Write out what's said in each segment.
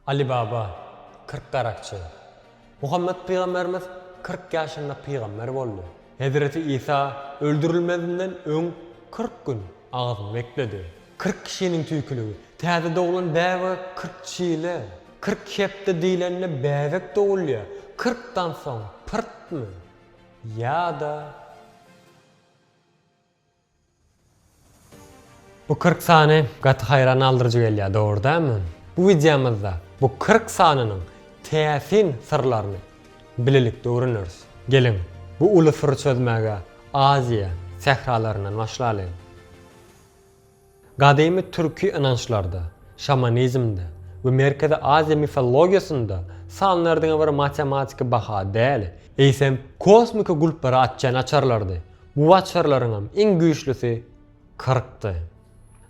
Ali Baba 40 garakçı. Muhammed Peygamberimiz 40 yaşında peygamber boldy. Hazreti İsa öldürülmedinden öň 40 gün ağzını bekledi. 40 kişinin tüykülüğü. Täze doğulan bäwe 40 çiyle. 40 kepde diýlenle bäwek doğulýar. 40'dan soň pırtmy? Ya da bu 40 sany gaty hayran aldyrjy gelýär, dogry dämi? Bu videomuzda bu 40 sanynyň täsin sırlaryny bilelikde öwreniriz. Gelin, bu uly syry çözmäge Aziýa sähralaryndan başlaýyn. Gadymy türki inançlarda, şamanizmde we Merkezi Aziýa mitologiýasynda sanlardan bir matematik baha däl. Eýsem kosmik gulpara atjan açarlardy. Bu açarlaryň iň güýçlisi 40'ty.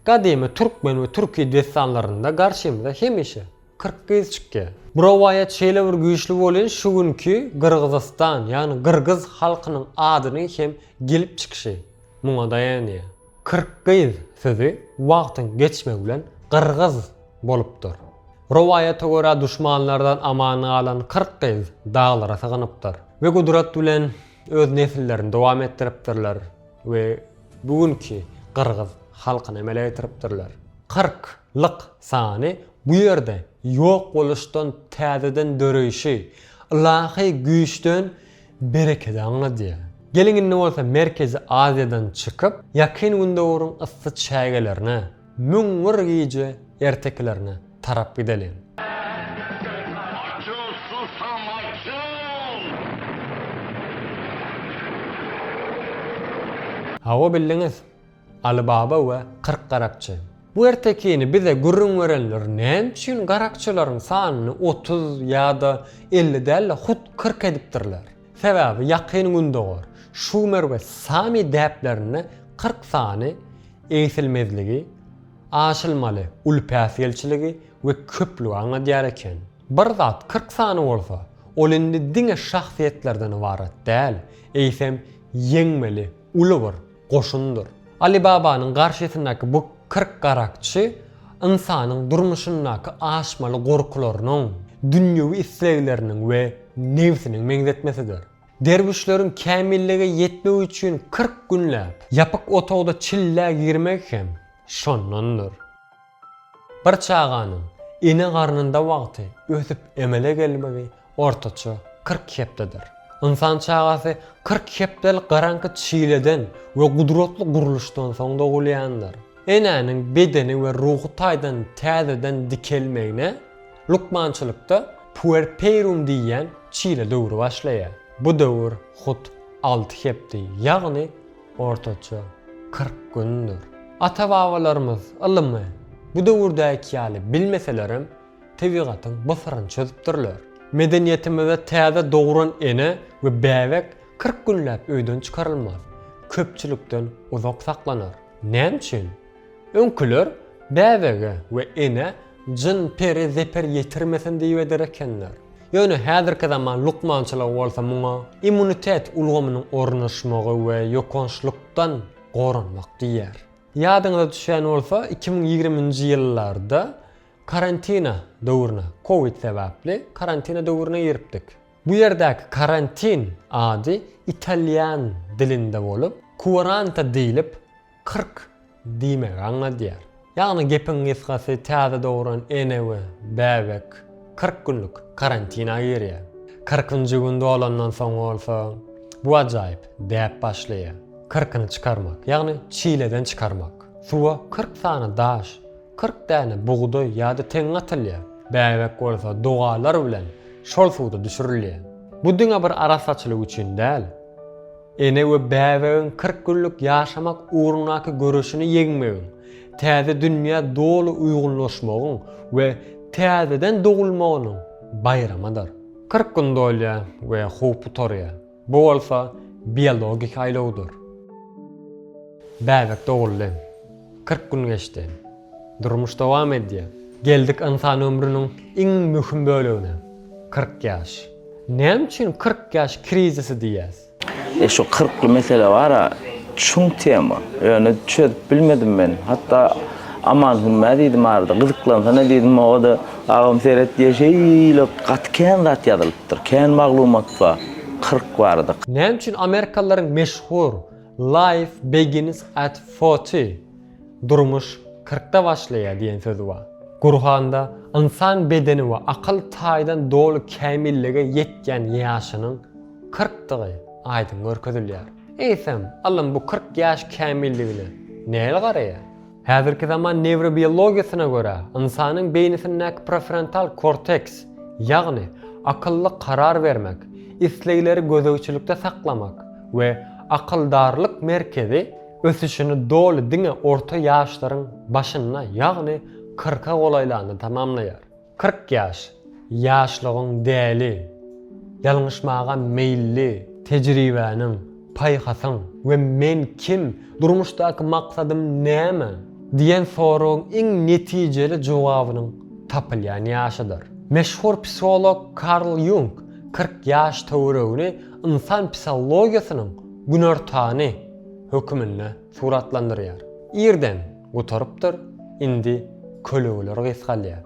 Gadymy türkmen we türki destanlarynda garşymyza hemişe 40 kez çykýar. Bu rowayat şeýle bir güýçli bolan şu günki Gırgızstan, ýani Gırgız halkynyň adyny hem gelip çykyşy. Muňa daýanýar. 40 kez sözi wagtyň geçmegi bilen Gırgız bolupdyr. Rowayata görä düşmanlardan amany alan 40 kez dağlara saganypdyr we gudrat bilen öz nesillerini dowam etdiripdirler we bugünkü Gırgız halkyny emele getiripdirler. 40'lyk sany bu ýerde ýok boluşdan täzeden döreýşi, ilahy güýçden bereketi aňladýar. Gelin ne bolsa Merkezi Aziýadan çykyp, ýakyn günde urun ıssy çägelerine, müňür giýje erteklerine tarap gidelim. Hawa bildiňiz, Ali Baba we 40 garakçy. Bu ertekini bize gurrun verenler näme üçin garakçylaryň sanyny 30 ýa-da 50 däl hut 40 edipdirler. Sebäbi ýakyn günde gor. Şumer we Sami däplerini 40 sany eýsilmezligi, aşylmaly ulpäs elçiligi we köplügi aňladýar eken. Bir zat 40 sany bolsa, ol indi diňe şahsiýetlerden ibaret däl, eýsem ýeňmeli uly bir goşundur. Ali Babanyň garşysyndaky bu 40 garakçy insanyň durmuşyndaky aşmaly gorkularynyň, dünýäwi islegleriniň we nefsiniň meňzetmesidir. Derwişleriň kämilligi ýetmek üçin 40 günläp ýapyk otogda çilläp girmek hem şondandyr. Bir çağanyň ene garnynda wagty ösüp emele gelmegi ortaça 40 hepdedir. İnsan çağasy 40 hepdel garanky çiýleden we gudratly guruluşdan soň dogulýandyr. Enäniň bedeni we ruhy taýdan täzeden dikelmegine lukmançylykda puerperum diýen çiýle döwri başlaýar. Bu döwür hut 6 hepdi, ýagny ortaça 40 gündür. Ata-babalarymyz ylmy bu döwürdäki ýaly bilmeselerim tebigatyň bu syryny çözüpdirler. Medeniýetimizde täze dogran ene we bäwek 40 günläp öýden çykarylmaz. Köpçülükden uzak saklanar. Näme üçin? Öňküler bäwege we ene jin peri zeper ýetirmesin diýip ederekenler. Ýöne häzirki zaman lukmançylyk bolsa muňa immunitet ulgamynyň ornaşmagy we ýokançlykdan goranmak diýer. Ýadyňyza düşen bolsa 2020-nji ýyllarda karantina döwrüne, Covid sebäpli karantina döwrüne giripdik. Bu ýerdäki karantin ady italyan dilinde bolup, quaranta diýilip 40 diýmek aňladýar. Ýagny gepiň ýesgasy täze dogran ene we bäwek 40 günlük karantina girýär. 40-njy günde olandan soň bolsa bu ajaýyp däp başlaýar. 40-ny çykarmak, ýagny çiýleden çykarmak. Suwa 40 sany daş, 40 däne buğday ýa-da teň atylýar. Bäwek bolsa dogalar bilen şol suwda düşürilýär. Bu diňe bir arasaçylyk üçin däl. Ene we bäwegiň 40 günlük ýaşamak uğrundaky görüşini ýeňmegi, täze dünýä dolu uýgunlaşmagyň we täzeden dogulmagynyň bayramadyr. 40 gün dolýar we hopu torýar. Bu bolsa biologik aýlawdyr. Bäwek doguldy. 40 gün geçdi. Durmuş dowam edýär. Geldik insan ömrüniň iň möhüm bölegine. 40 ýaş. Näme üçin 40 ýaş krizisi diýäs? Şu 40'lı mesele var ya, çuň tema. Yani çözüp bilmedim ben. Hatta aman hümä diýdim arada, gyzyklansana diýdim, o da agam seyret diýeşeýle gatken zat ýazylypdyr. Kän maglumat bar, 40 bardy. Näme üçin Amerikalıların meşhur Life begins at 40, durmuş 40'da başlaýar diýen sözi bar. Gurhanda insan bedeni we akıl taýdan dolu kämillige ýetgen ýaşynyň 40-dygy aýdyn görkezilýär. Eýsem, allam bu 40 ýaş kämilligine näle garaýar? Häzirki zaman nevrobiologiýasyna görä, insanyň beýnisindäki prefrontal korteks, ýagny akylly karar vermek, islegleri gözegçilikde saklamak we akyldarlyk merkezi ösüşini dolu diňe orta ýaşlaryň başyna, ýagny 40'a golaýlandy tamamlaýar. 40 ýaş, ýaşlygyň däli, ýalňyşmaga meýilli, tejribäniň, paýhasyň we men kim, durmuşdaky maksadym näme diýen soragyň iň netijeli jogabynyň tapylýan ýaşydyr. Meşhur psikolog Carl Jung 40 ýaş töweregini insan psihologiýasynyň günertany hökümine suratlandyrýar. Ýerden gotarypdyr, indi kölegler gysgalýar.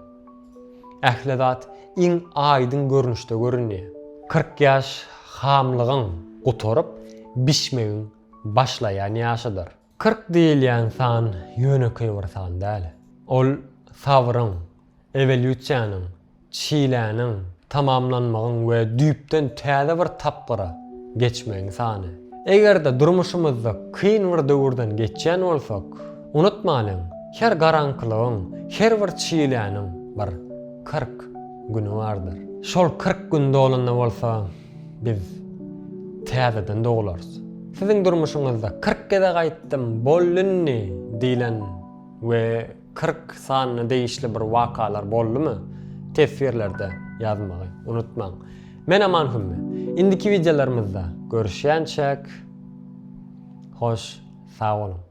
Ähli zat iň aýdyn görnüşde görünýär. 40 ýaş hamlygyň gotaryp bişmegiň başlaýan ýaşydyr. 40 diýilýän san ýöneki bir san däl. Ol sabryň, evolýusiýanyň, çiläniň tamamlanmagyň we düýpden täze bir tapgyra geçmegiň sany. Egerde durmuşymyzda kyn bir döwürden geçýän bolsak, unutmaýyn, her garanklygyň, her bir çiläniň bir 40 güni bardyr. Şol 40 gün dolanda bolsa, biz täzeden doglarys. Siziň durmuşyňyzda 40 kere gaýtdym, bollunny diýilen we 40 sanyny değişli bir wakalar boldumy? Tefsirlerde ýazmagy unutmaň. Men Aman Hümmi. Indiki videolarymyzda görüşýänçek. Hoş, sag bolun.